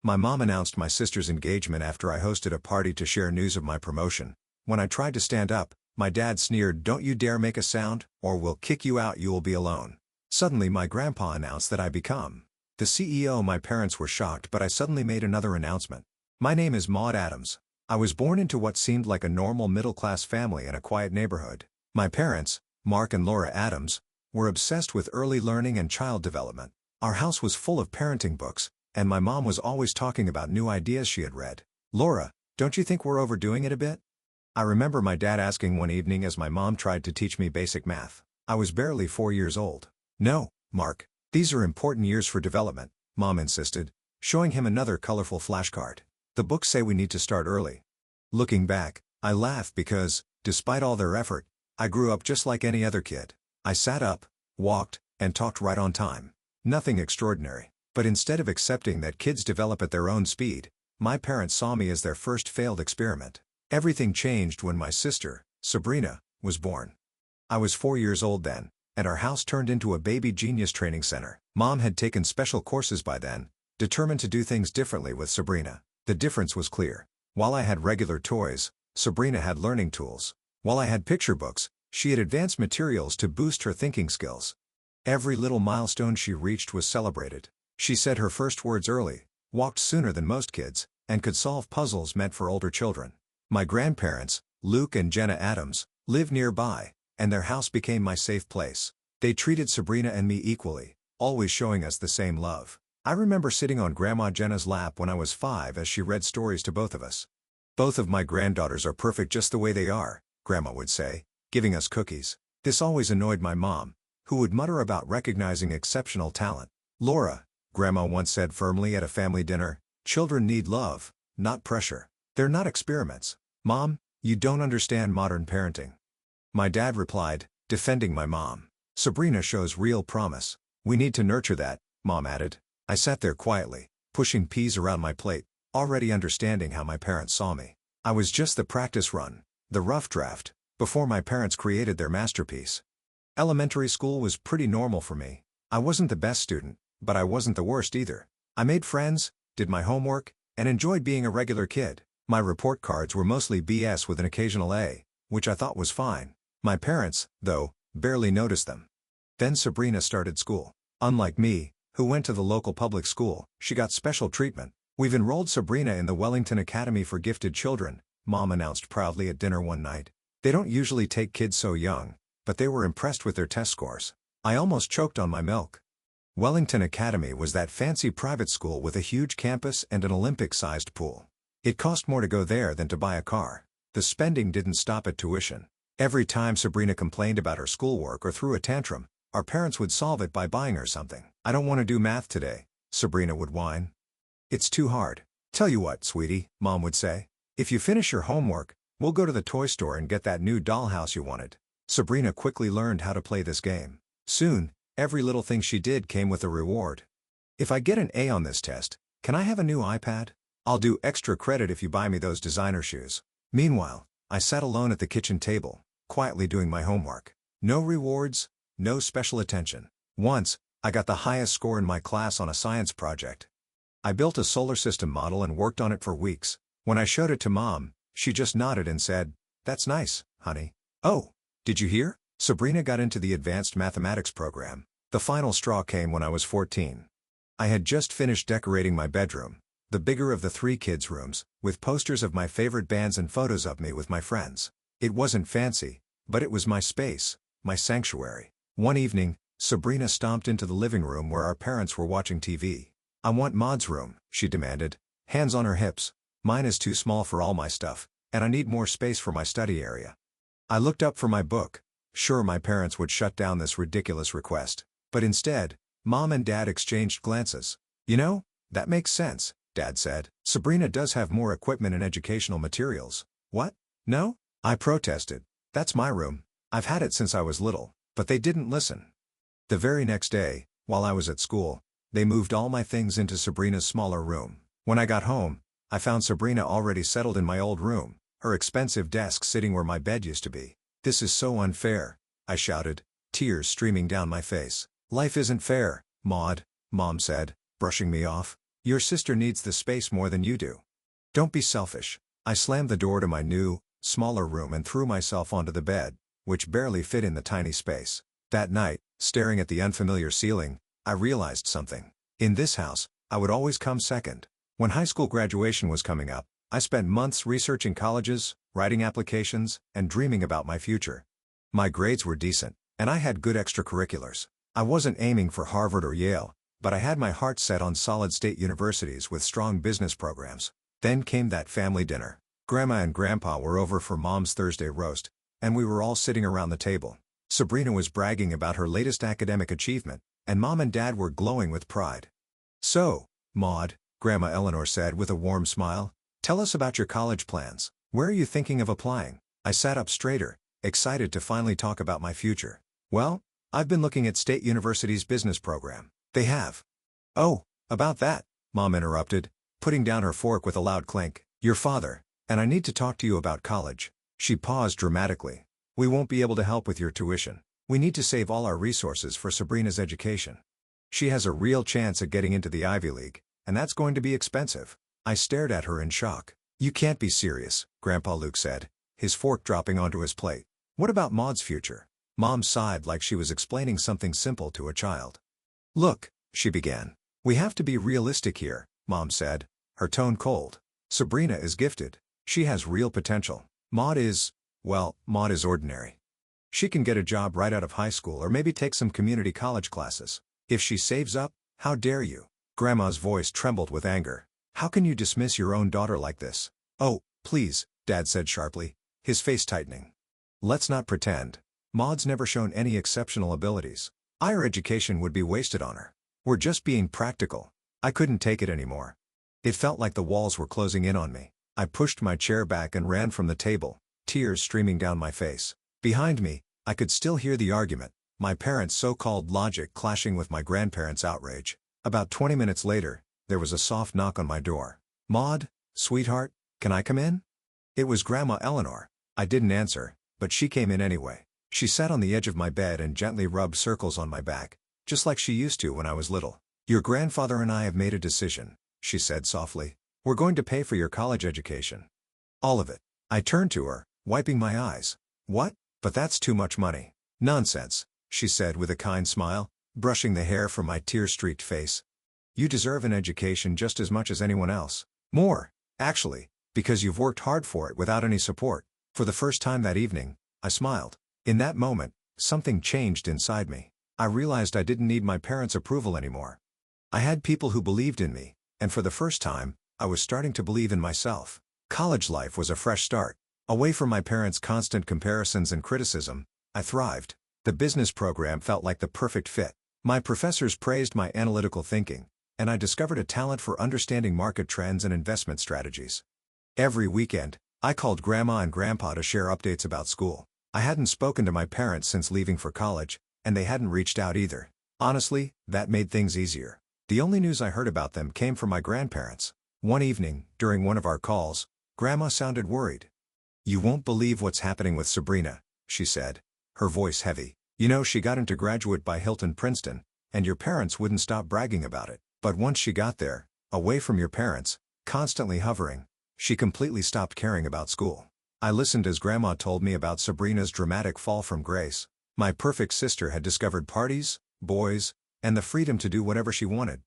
My mom announced my sister's engagement after I hosted a party to share news of my promotion. When I tried to stand up, my dad sneered, "Don't you dare make a sound, or we'll kick you out, you will be alone." Suddenly my grandpa announced that I become the CEO. My parents were shocked, but I suddenly made another announcement. My name is Maud Adams. I was born into what seemed like a normal middle-class family in a quiet neighborhood. My parents, Mark and Laura Adams, were obsessed with early learning and child development. Our house was full of parenting books, and my mom was always talking about new ideas she had read. "Laura, don't you think we're overdoing it a bit?" I remember my dad asking one evening as my mom tried to teach me basic math. I was barely 4 years old. "No, Mark, these are important years for development," Mom insisted, showing him another colorful flashcard. "The books say we need to start early." Looking back, I laugh because, despite all their effort, I grew up just like any other kid. I sat up, walked, and talked right on time. Nothing extraordinary. But instead of accepting that kids develop at their own speed, my parents saw me as their first failed experiment. Everything changed when my sister, Sabrina, was born. I was 4 years old then, and our house turned into a baby genius training center. Mom had taken special courses by then, determined to do things differently with Sabrina. The difference was clear. While I had regular toys, Sabrina had learning tools. While I had picture books, she had advanced materials to boost her thinking skills. Every little milestone she reached was celebrated. She said her first words early, walked sooner than most kids, and could solve puzzles meant for older children. My grandparents, Luke and Jenna Adams, lived nearby, and their house became my safe place. They treated Sabrina and me equally, always showing us the same love. I remember sitting on Grandma Jenna's lap when I was 5 as she read stories to both of us. "Both of my granddaughters are perfect just the way they are," Grandma would say, giving us cookies. This always annoyed my mom, who would mutter about recognizing exceptional talent. "Laura," Grandma once said firmly at a family dinner, "children need love, not pressure. They're not experiments." "Mom, you don't understand modern parenting." My dad replied, defending my mom. "Sabrina shows real promise. We need to nurture that," Mom added. I sat there quietly, pushing peas around my plate, already understanding how my parents saw me. I was just the practice run, the rough draft, before my parents created their masterpiece. Elementary school was pretty normal for me. I wasn't the best student, but I wasn't the worst either. I made friends, did my homework, and enjoyed being a regular kid. My report cards were mostly BS with an occasional A, which I thought was fine. My parents, though, barely noticed them. Then Sabrina started school. Unlike me, who went to the local public school, she got special treatment. "We've enrolled Sabrina in the Wellington Academy for Gifted Children," Mom announced proudly at dinner one night. They don't usually take kids so young, but they were impressed with their test scores. I almost choked on my milk. Wellington Academy was that fancy private school with a huge campus and an Olympic-sized pool. It cost more to go there than to buy a car. The spending didn't stop at tuition. Every time Sabrina complained about her schoolwork or threw a tantrum, our parents would solve it by buying her something. "I don't want to do math today," Sabrina would whine. "It's too hard." "Tell you what, sweetie," Mom would say. "If you finish your homework, we'll go to the toy store and get that new dollhouse you wanted." Sabrina quickly learned how to play this game. Soon, every little thing she did came with a reward. "If I get an A on this test, can I have a new iPad? I'll do extra credit if you buy me those designer shoes." Meanwhile, I sat alone at the kitchen table, quietly doing my homework. No rewards, no special attention. Once, I got the highest score in my class on a science project. I built a solar system model and worked on it for weeks. When I showed it to Mom, she just nodded and said, "That's nice, honey." "Oh, did you hear? Sabrina got into the advanced mathematics program." The final straw came when I was 14. I had just finished decorating my bedroom, the bigger of the 3 kids' rooms, with posters of my favorite bands and photos of me with my friends. It wasn't fancy, but it was my space, my sanctuary. One evening, Sabrina stomped into the living room where our parents were watching TV. "I want Maud's room," she demanded, hands on her hips. "Mine is too small for all my stuff, and I need more space for my study area." I looked up from my book. Sure, my parents would shut down this ridiculous request. But instead, Mom and Dad exchanged glances. "You know, that makes sense," Dad said. "Sabrina does have more equipment and educational materials." "What? No?" I protested. "That's my room. I've had it since I was little." But they didn't listen. The very next day, while I was at school, they moved all my things into Sabrina's smaller room. When I got home, I found Sabrina already settled in my old room, her expensive desk sitting where my bed used to be. "This is so unfair," I shouted, tears streaming down my face. "Life isn't fair, Maud," Mom said, brushing me off. Your sister needs the space more than you do. Don't be selfish. I slammed the door to my new, smaller room and threw myself onto the bed, which barely fit in the tiny space. That night, staring at the unfamiliar ceiling, I realized something. In this house, I would always come second. When high school graduation was coming up, I spent months researching colleges, writing applications, and dreaming about my future. My grades were decent, and I had good extracurriculars. I wasn't aiming for Harvard or Yale, but I had my heart set on solid state universities with strong business programs. Then came that family dinner. Grandma and Grandpa were over for Mom's Thursday roast, and we were all sitting around the table. Sabrina was bragging about her latest academic achievement, and Mom and Dad were glowing with pride. "So, Maud," Grandma Eleanor said with a warm smile, "tell us about your college plans. Where are you thinking of applying?" I sat up straighter, excited to finally talk about my future. "Well, I've been looking at State University's business program. They have." "Oh, about that," Mom interrupted, putting down her fork with a loud clink. "Your father, and I need to talk to you about college." She paused dramatically. "We won't be able to help with your tuition. We need to save all our resources for Sabrina's education. She has a real chance at getting into the Ivy League, and that's going to be expensive." I stared at her in shock. "You can't be serious," Grandpa Luke said, his fork dropping onto his plate. "What about Maud's future?" Mom sighed like she was explaining something simple to a child. "Look," she began. "We have to be realistic here," Mom said, her tone cold. "Sabrina is gifted. She has real potential. Maud is ordinary. She can get a job right out of high school or maybe take some community college classes. If she saves up, how dare you?" Grandma's voice trembled with anger. "How can you dismiss your own daughter like this?" "Oh, please," Dad said sharply, his face tightening. "Let's not pretend. Maud's never shown any exceptional abilities. Higher education would be wasted on her. We're just being practical." I couldn't take it anymore. It felt like the walls were closing in on me. I pushed my chair back and ran from the table, tears streaming down my face. Behind me, I could still hear the argument, my parents' so-called logic clashing with my grandparents' outrage. About 20 minutes later, there was a soft knock on my door. "Maud, sweetheart, can I come in?" It was Grandma Eleanor. I didn't answer, but she came in anyway. She sat on the edge of my bed and gently rubbed circles on my back, just like she used to when I was little. "Your grandfather and I have made a decision," she said softly. "We're going to pay for your college education. All of it." I turned to her, wiping my eyes. "What? But that's too much money." "Nonsense," she said with a kind smile, brushing the hair from my tear-streaked face. "You deserve an education just as much as anyone else. More, actually, because you've worked hard for it without any support." For the first time that evening, I smiled. In that moment, something changed inside me. I realized I didn't need my parents' approval anymore. I had people who believed in me, and for the first time, I was starting to believe in myself. College life was a fresh start. Away from my parents' constant comparisons and criticism, I thrived. The business program felt like the perfect fit. My professors praised my analytical thinking, and I discovered a talent for understanding market trends and investment strategies. Every weekend, I called Grandma and Grandpa to share updates about school. I hadn't spoken to my parents since leaving for college, and they hadn't reached out either. Honestly, that made things easier. The only news I heard about them came from my grandparents. One evening, during one of our calls, Grandma sounded worried. "You won't believe what's happening with Sabrina," she said, her voice heavy. "You know, she got into graduate by Hilton Princeton, and your parents wouldn't stop bragging about it. But once she got there, away from your parents, constantly hovering, she completely stopped caring about school." I listened as Grandma told me about Sabrina's dramatic fall from grace. My perfect sister had discovered parties, boys, and the freedom to do whatever she wanted.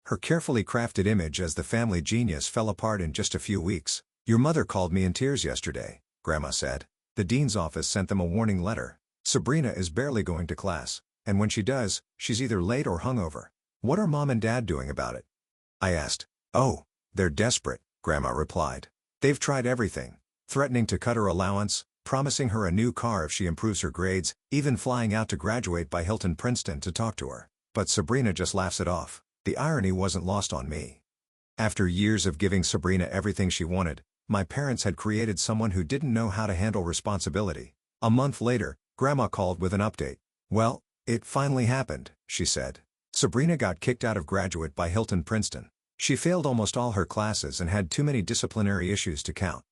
Her carefully crafted image as the family genius fell apart in just a few weeks. "Your mother called me in tears yesterday," Grandma said. "The dean's office sent them a warning letter. Sabrina is barely going to class, and when she does, she's either late or hungover. What are Mom and Dad doing about it?" I asked. "Oh, they're desperate," Grandma replied. "They've tried everything, threatening to cut her allowance, promising her a new car if she improves her grades, even flying out to graduate by Hilton Princeton to talk to her. But Sabrina just laughs it off." The irony wasn't lost on me. After years of giving Sabrina everything she wanted, my parents had created someone who didn't know how to handle responsibility. A month later, Grandma called with an update. "Well, it finally happened," she said. "Sabrina got kicked out of graduate by Hilton Princeton. She failed almost all her classes and had too many disciplinary issues to count."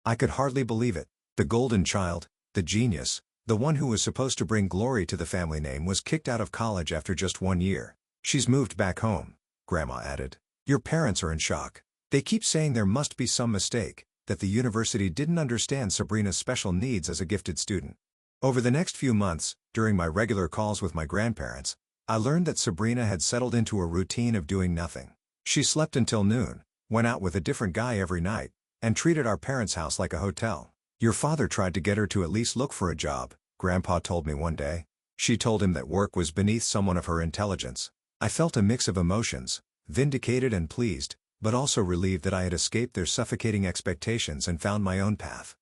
I could hardly believe it. The golden child, the genius, the one who was supposed to bring glory to the family name was kicked out of college after just 1 year. "She's moved back home," Grandma added. Your parents are in shock. They keep saying there must be some mistake, that the university didn't understand Sabrina's special needs as a gifted student. Over the next few months, during my regular calls with my grandparents, I learned that Sabrina had settled into a routine of doing nothing. She slept until noon, went out with a different guy every night, and treated our parents' house like a hotel. Your father tried to get her to at least look for a job, Grandpa told me one day. She told him that work was beneath someone of her intelligence. I felt a mix of emotions, vindicated and pleased, but also relieved that I had escaped their suffocating expectations and found my own path.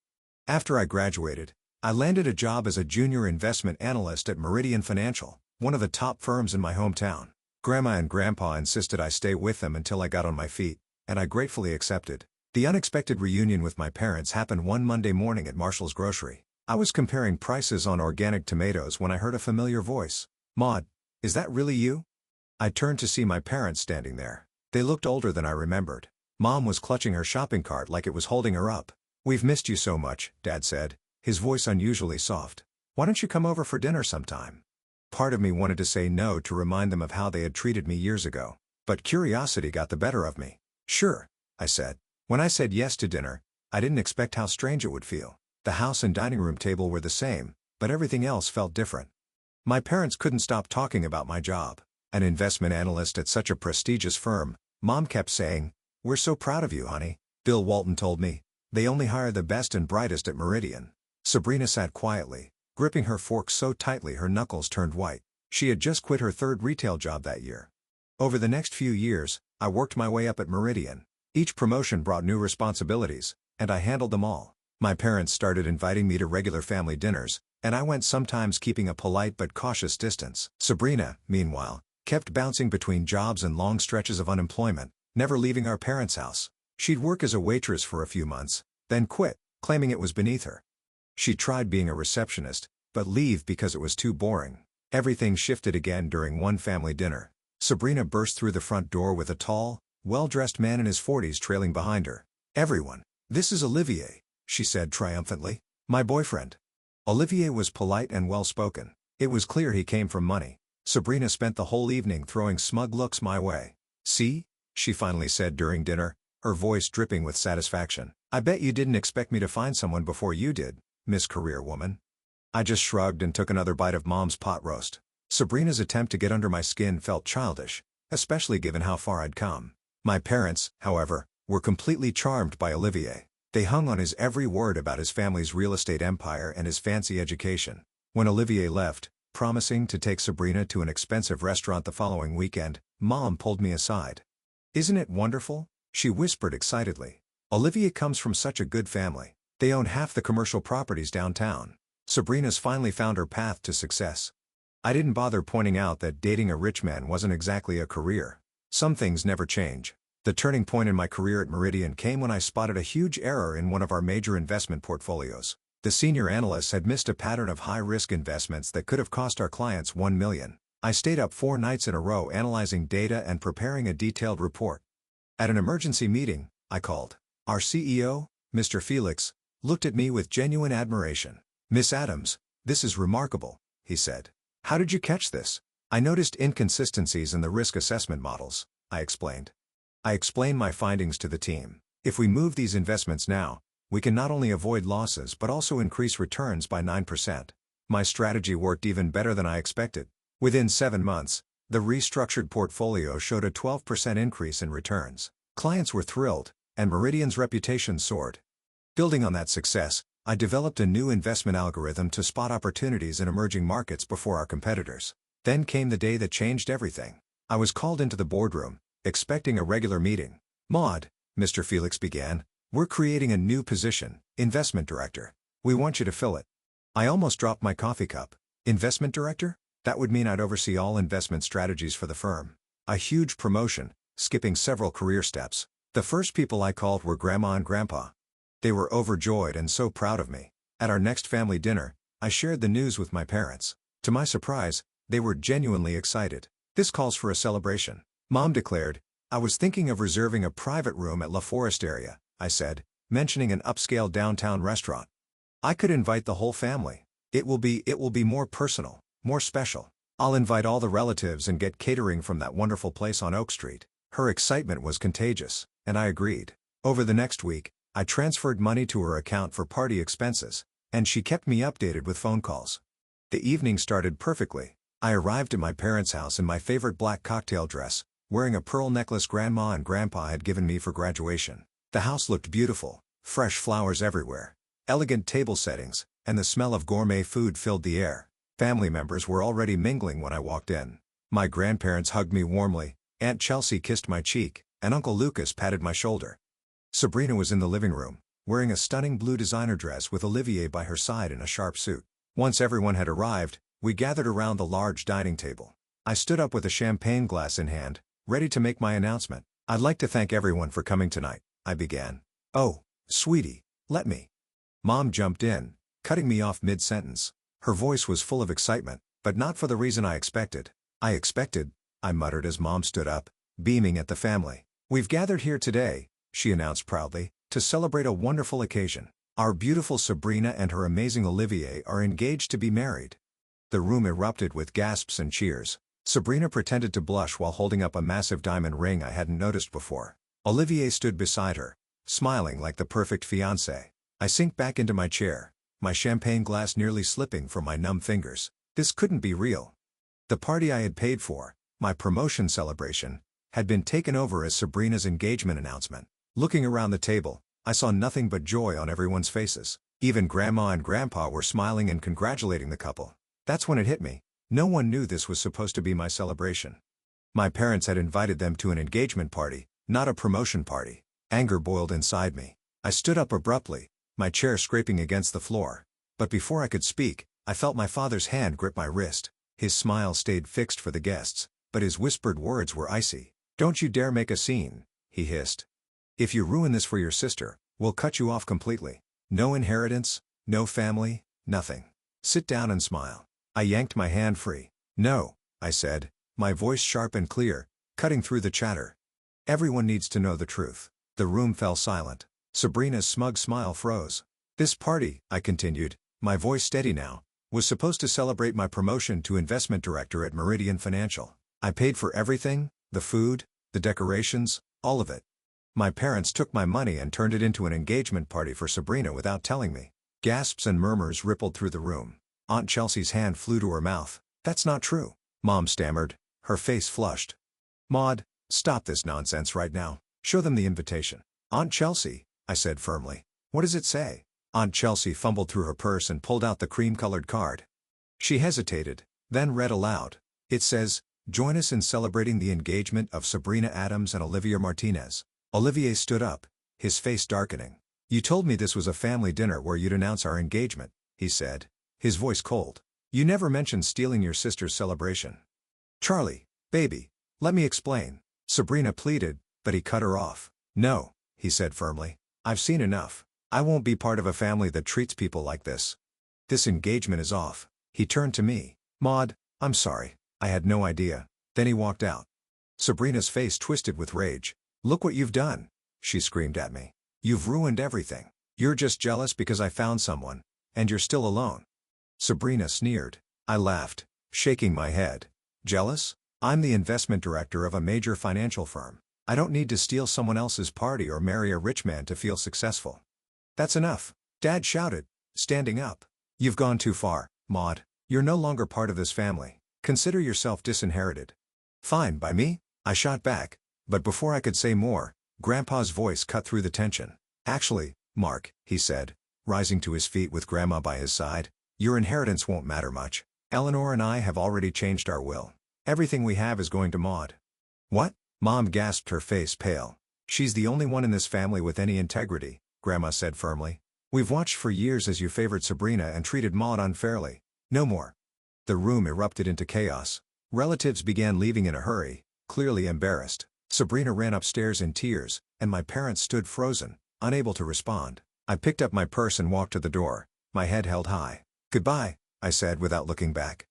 After I graduated, I landed a job as a junior investment analyst at Meridian Financial, one of the top firms in my hometown. Grandma and Grandpa insisted I stay with them until I got on my feet, and I gratefully accepted. The unexpected reunion with my parents happened one Monday morning at Marshall's Grocery. I was comparing prices on organic tomatoes when I heard a familiar voice. "Maud, is that really you?" I turned to see my parents standing there. They looked older than I remembered. Mom was clutching her shopping cart like it was holding her up. "We've missed you so much," Dad said, his voice unusually soft. "Why don't you come over for dinner sometime?" Part of me wanted to say no to remind them of how they had treated me years ago, but curiosity got the better of me. "Sure," I said. When I said yes to dinner, I didn't expect how strange it would feel. The house and dining room table were the same, but everything else felt different. My parents couldn't stop talking about my job. An investment analyst at such a prestigious firm, Mom kept saying, "We're so proud of you, honey." Bill Walton told me, "They only hire the best and brightest at Meridian." Sabrina sat quietly, gripping her fork so tightly her knuckles turned white. She had just quit her third retail job that year. Over the next few years, I worked my way up at Meridian. Each promotion brought new responsibilities, and I handled them all. My parents started inviting me to regular family dinners, and I went sometimes keeping a polite but cautious distance. Sabrina, meanwhile, kept bouncing between jobs and long stretches of unemployment, never leaving our parents' house. She'd work as a waitress for a few months, then quit, claiming it was beneath her. She tried being a receptionist, but leave because it was too boring. Everything shifted again during one family dinner. Sabrina burst through the front door with a tall, well-dressed man in his 40s trailing behind her. "Everyone, this is Olivier," she said triumphantly. "My boyfriend." Olivier was polite and well-spoken. It was clear he came from money. Sabrina spent the whole evening throwing smug looks my way. "See?" she finally said during dinner, her voice dripping with satisfaction. "I bet you didn't expect me to find someone before you did, Miss Career Woman." I just shrugged and took another bite of Mom's pot roast. Sabrina's attempt to get under my skin felt childish, especially given how far I'd come. My parents, however, were completely charmed by Olivier. They hung on his every word about his family's real estate empire and his fancy education. When Olivier left, promising to take Sabrina to an expensive restaurant the following weekend, Mom pulled me aside. "Isn't it wonderful?" she whispered excitedly. "Olivier comes from such a good family. They own half the commercial properties downtown. Sabrina's finally found her path to success." I didn't bother pointing out that dating a rich man wasn't exactly a career. Some things never change. The turning point in my career at Meridian came when I spotted a huge error in one of our major investment portfolios. The senior analysts had missed a pattern of high-risk investments that could have cost our clients $1 million. I stayed up 4 nights in a row analyzing data and preparing a detailed report. At an emergency meeting, I called. Our CEO, Mr. Felix, looked at me with genuine admiration. "Miss Adams, this is remarkable," he said. "How did you catch this?" "I noticed inconsistencies in the risk assessment models," I explained. I explained my findings to the team. "If we move these investments now, we can not only avoid losses but also increase returns by 9%. My strategy worked even better than I expected. Within 7 months, the restructured portfolio showed a 12% increase in returns. Clients were thrilled, and Meridian's reputation soared. Building on that success, I developed a new investment algorithm to spot opportunities in emerging markets before our competitors. Then came the day that changed everything. I was called into the boardroom, expecting a regular meeting. "Maud," Mr. Felix began, "we're creating a new position, investment director. We want you to fill it." I almost dropped my coffee cup. Investment director? That would mean I'd oversee all investment strategies for the firm. A huge promotion, skipping several career steps. The first people I called were Grandma and Grandpa. They were overjoyed and so proud of me. At our next family dinner, I shared the news with my parents. To my surprise, they were genuinely excited. "This calls for a celebration," Mom declared. "I was thinking of reserving a private room at La Forest area," I said, mentioning an upscale downtown restaurant. "I could invite the whole family. It will be more personal, more special. I'll invite all the relatives and get catering from that wonderful place on Oak Street." Her excitement was contagious, and I agreed. Over the next week, I transferred money to her account for party expenses, and she kept me updated with phone calls. The evening started perfectly. I arrived at my parents' house in my favorite black cocktail dress, wearing a pearl necklace Grandma and Grandpa had given me for graduation. The house looked beautiful, fresh flowers everywhere, elegant table settings, and the smell of gourmet food filled the air. Family members were already mingling when I walked in. My grandparents hugged me warmly, Aunt Chelsea kissed my cheek, and Uncle Lucas patted my shoulder. Sabrina was in the living room, wearing a stunning blue designer dress with Olivier by her side in a sharp suit. Once everyone had arrived, we gathered around the large dining table. I stood up with a champagne glass in hand, ready to make my announcement. "I'd like to thank everyone for coming tonight," I began. "Oh, sweetie, let me." Mom jumped in, cutting me off mid-sentence. Her voice was full of excitement, but not for the reason I expected. I muttered as Mom stood up, beaming at the family. "We've gathered here today," she announced proudly, "to celebrate a wonderful occasion. Our beautiful Sabrina and her amazing Olivier are engaged to be married." The room erupted with gasps and cheers. Sabrina pretended to blush while holding up a massive diamond ring I hadn't noticed before. Olivier stood beside her, smiling like the perfect fiancé. I sank back into my chair, my champagne glass nearly slipping from my numb fingers. This couldn't be real. The party I had paid for, my promotion celebration, had been taken over as Sabrina's engagement announcement. Looking around the table, I saw nothing but joy on everyone's faces. Even Grandma and Grandpa were smiling and congratulating the couple. That's when it hit me. No one knew this was supposed to be my celebration. My parents had invited them to an engagement party, not a promotion party. Anger boiled inside me. I stood up abruptly, my chair scraping against the floor. But before I could speak, I felt my father's hand grip my wrist. His smile stayed fixed for the guests, but his whispered words were icy. "Don't you dare make a scene," he hissed. "If you ruin this for your sister, we'll cut you off completely. No inheritance, no family, nothing. Sit down and smile." I yanked my hand free. "No," I said, my voice sharp and clear, cutting through the chatter. "Everyone needs to know the truth." The room fell silent. Sabrina's smug smile froze. "This party," I continued, my voice steady now, "was supposed to celebrate my promotion to investment director at Meridian Financial. I paid for everything, the food, the decorations, all of it. My parents took my money and turned it into an engagement party for Sabrina without telling me." Gasps and murmurs rippled through the room. Aunt Chelsea's hand flew to her mouth. "That's not true," Mom stammered, her face flushed. "Maud, stop this nonsense right now. Show them the invitation." "Aunt Chelsea," I said firmly. "What does it say?" Aunt Chelsea fumbled through her purse and pulled out the cream-colored card. She hesitated, then read aloud. "It says, 'Join us in celebrating the engagement of Sabrina Adams and Olivia Martinez.'" Olivier stood up, his face darkening. "You told me this was a family dinner where you'd announce our engagement," he said, his voice cold. "You never mentioned stealing your sister's celebration." "Charlie, baby, let me explain," Sabrina pleaded, but he cut her off. "No," he said firmly. "I've seen enough. I won't be part of a family that treats people like this. This engagement is off." He turned to me. "Maud, I'm sorry. I had no idea." Then he walked out. Sabrina's face twisted with rage. "Look what you've done," she screamed at me. "You've ruined everything. You're just jealous because I found someone, and you're still alone." Sabrina sneered. I laughed, shaking my head. "Jealous? I'm the investment director of a major financial firm. I don't need to steal someone else's party or marry a rich man to feel successful." "That's enough," Dad shouted, standing up. "You've gone too far, Maud. You're no longer part of this family. Consider yourself disinherited." "Fine by me," I shot back, but before I could say more, Grandpa's voice cut through the tension. "Actually, Mark," he said, rising to his feet with Grandma by his side, "your inheritance won't matter much. Eleanor and I have already changed our will. Everything we have is going to Maud." "What?" Mom gasped, her face pale. "She's the only one in this family with any integrity," Grandma said firmly. "We've watched for years as you favored Sabrina and treated Maud unfairly. No more." The room erupted into chaos. Relatives began leaving in a hurry, clearly embarrassed. Sabrina ran upstairs in tears, and my parents stood frozen, unable to respond. I picked up my purse and walked to the door, my head held high. "Goodbye," I said without looking back.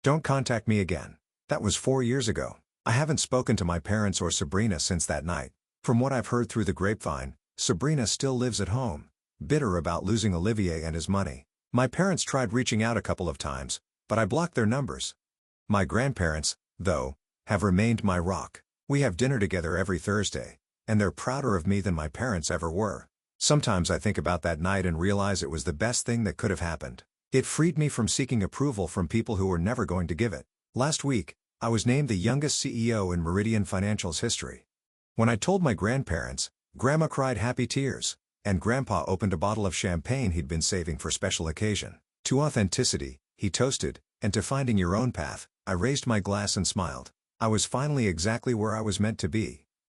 "Don't contact me again." That was 4 years ago. I haven't spoken to my parents or Sabrina since that night. From what I've heard through the grapevine, Sabrina still lives at home, bitter about losing Olivier and his money. My parents tried reaching out a couple of times, but I blocked their numbers. My grandparents, though, have remained my rock. We have dinner together every Thursday, and they're prouder of me than my parents ever were. Sometimes I think about that night and realize it was the best thing that could have happened. It freed me from seeking approval from people who were never going to give it. Last week, I was named the youngest CEO in Meridian Financial's history. When I told my grandparents, Grandma cried happy tears, and Grandpa opened a bottle of champagne he'd been saving for special occasion. To authenticity, he toasted, and to finding your own path, I raised my glass and smiled. I was finally exactly where I was meant to be.